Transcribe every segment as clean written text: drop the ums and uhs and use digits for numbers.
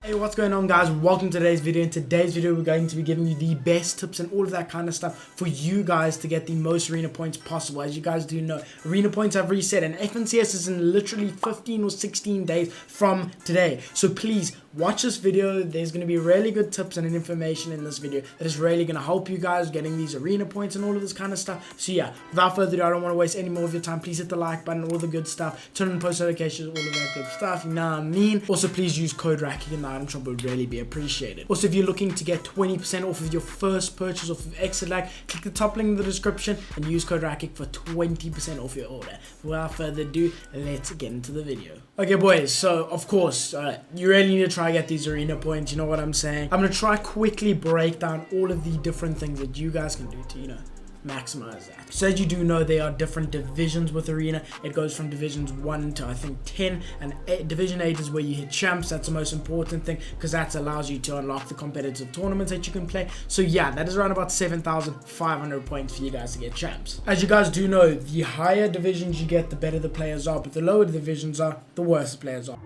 Hey, what's going on, guys? Welcome to today's video. In today's video we're going to be giving you the best tips and all of that kind of stuff for you guys to get the most arena points possible. As you guys do know, arena points have reset and FNCS is in literally 15 or 16 days from today. So please watch this video. There's going to be really good tips and information in this video that is really going to help you guys getting these arena points and all of this kind of stuff. So yeah, without further ado, I don't want to waste any more of your time. Please hit the like button, all the good stuff, turn on post notifications, all of that good stuff, you know what I mean? Also, please use code RACKY in the item shop, would really be appreciated. Also, if you're looking to get 20% off of your first purchase off of Exit, click the top link in the description and use code RACKY for 20% off your order. Without further ado, let's get into the video. Okay, boys, so of course, you really need to try get these arena points, you know what I'm saying? I'm going to try quickly break down all of the different things that you guys can do to, you know, maximize that. So as you do know, there are different divisions with arena. It goes from divisions 1 to I think 10, and division 8 is where you hit champs. That's the most important thing because that allows you to unlock the competitive tournaments that you can play. So yeah, that is around about 7,500 points for you guys to get champs. As you guys do know, the higher divisions you get, the better the players are, but the lower the divisions are, the worse the players are.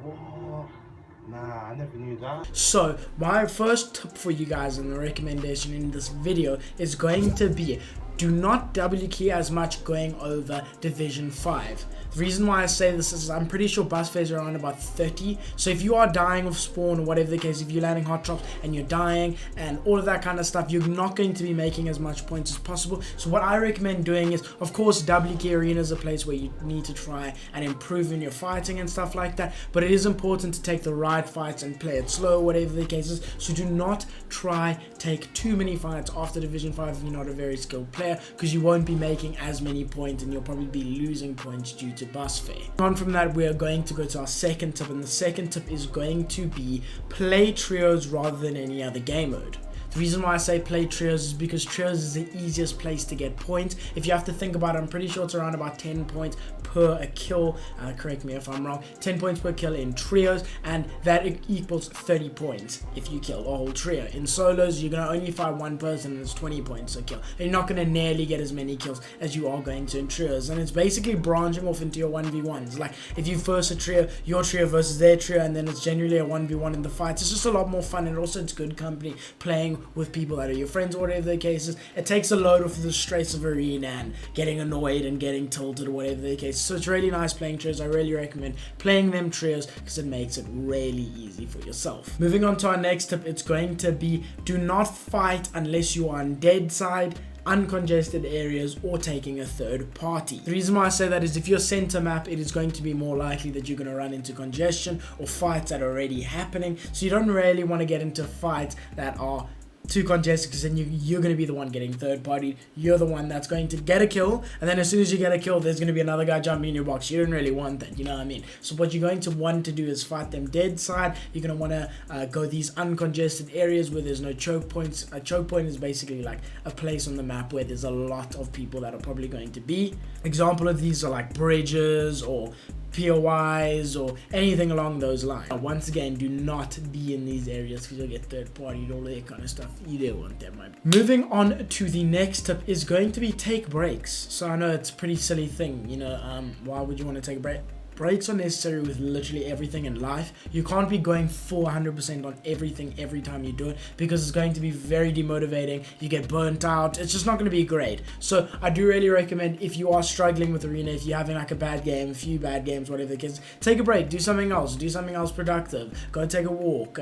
Nah, I never knew that. So my first tip for you guys and the recommendation in this video is going to be, do not W key as much going over division 5. The reason why I say this is I'm pretty sure bus fares are around about 30. So if you are dying of spawn or whatever the case, if you're landing hot drops and you're dying and all of that kind of stuff, you're not going to be making as much points as possible. So what I recommend doing is, of course, W key arena is a place where you need to try and improve in your fighting and stuff like that. But it is important to take the right fights and play it slow, whatever the case is. So do not try take too many fights after division 5 if you're not a very skilled player, because you won't be making as many points and you'll probably be losing points due to bus fare. On from that, we are going to go to our second tip, and the second tip is going to be play trios rather than any other game mode. The reason why I say play trios is because trios is the easiest place to get points. If you have to think about it, I'm pretty sure it's around about 10 points per a kill. Correct me if I'm wrong. 10 points per kill in trios, and that equals 30 points if you kill a whole trio. In solos, you're going to only fight one person and it's 20 points a kill. And you're not going to nearly get as many kills as you are going to in trios. And it's basically branching off into your 1v1s. Like if you first a trio, your trio versus their trio, and then it's generally a 1v1 in the fights. It's just a lot more fun, and also it's good company playing with people that are your friends or whatever the case is. It takes a load off the stress of arena and getting annoyed and getting tilted or whatever the case is. So it's really nice playing trios. I really recommend playing them trios because it makes it really easy for yourself. Moving on to our next tip, it's going to be, do not fight unless you are on dead side, uncongested areas, or taking a third party. The reason why I say that is if you're center map, it is going to be more likely that you're going to run into congestion or fights that are already happening. So you don't really want to get into fights that are too congested, because then you're going to be the one getting third party. You're the one that's going to get a kill, and then as soon as you get a kill, there's going to be another guy jumping in your box. You don't really want that, you know what I mean? So what you're going to want to do is fight them dead side. You're going to want to go these uncongested areas where there's no choke points. A choke point is basically like a place on the map where there's a lot of people that are probably going to be. Example of these are like bridges or POIs or anything along those lines. Once again, do not be in these areas because you'll get third party and all that kind of stuff. You don't want that, right? Moving on to the next tip is going to be take breaks. So I know it's a pretty silly thing, you know, why would you want to take a break? Breaks are necessary with literally everything in life. You can't be going 400% on everything every time you do it, because it's going to be very demotivating. You get burnt out. It's just not going to be great. So I do really recommend, if you are struggling with arena, if you're having like a bad game, a few bad games, whatever it is, take a break, do something else productive, go take a walk,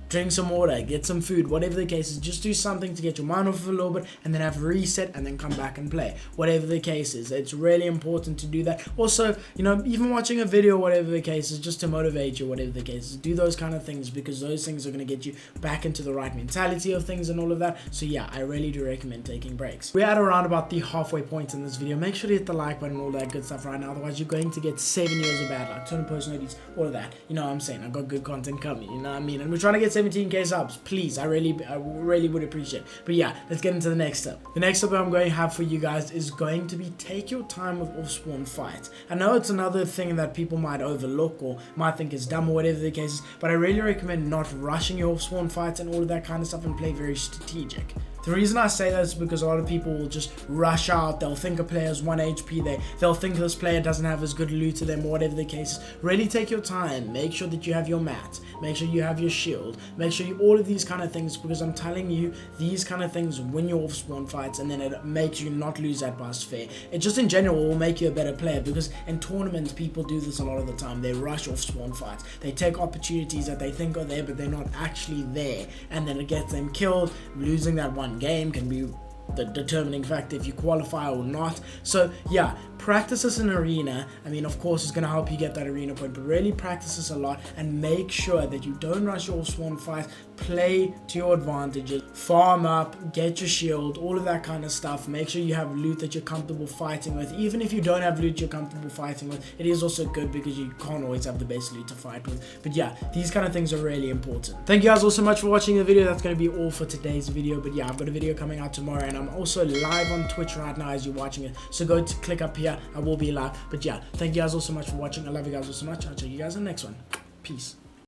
drink some water, get some food, whatever the case is. Just do something to get your mind off a little bit, and then have a reset, and then come back and play, whatever the case is. It's really important to do that. Also, you know, even watching a video, whatever the case is, just to motivate you, whatever the case is, do those kind of things, because those things are going to get you back into the right mentality of things and all of that. So yeah, I really do recommend taking breaks. We're at around about the halfway point in this video. Make sure to hit the like button and all that good stuff right now, otherwise you're going to get 7 years of bad luck, turn post notices, all of that. You know what I'm saying? I've got good content coming, you know what I mean? And we're trying to get 17k subs. Please, I really would appreciate it. But yeah, let's get into the next step. The next step I'm going to have for you guys is going to be, take your time with Offspawn Fights. I know it's another thing that people might overlook or might think is dumb or whatever the case is, but I really recommend not rushing your Offspawn Fights and all of that kind of stuff, and play very strategic. The reason I say that is because a lot of people will just rush out. They'll think a player's 1 HP. They'll think this player doesn't have as good loot to them, or whatever the case is. Really take your time. Make sure that you have your mat. Make sure you have your shield. Make sure you all of these kind of things, because I'm telling you, these kind of things win your off-spawn fights, and then it makes you not lose that bus fair. It just in general will make you a better player, because in tournaments people do this a lot of the time. They rush off-spawn fights. They take opportunities that they think are there, but they're not actually there, and then it gets them killed. Losing that one game can be the determining factor if you qualify or not. So yeah, practice this in arena. I mean, of course, it's going to help you get that arena point, but really practice this a lot and make sure that you don't rush your off-spawn fights. Play to your advantages, farm up, get your shield, all of that kind of stuff. Make sure you have loot that you're comfortable fighting with. Even if you don't have loot you're comfortable fighting with, it is also good, because you can't always have the best loot to fight with. But yeah, these kind of things are really important. Thank you guys all so much for watching the video. That's going to be all for today's video. But yeah, I've got a video coming out tomorrow, and I'm also live on Twitch right now as you're watching it, so go to click up here. I will be live. But yeah, thank you guys all so much for watching. I love you guys all so much. I'll check you guys in the next one. Peace.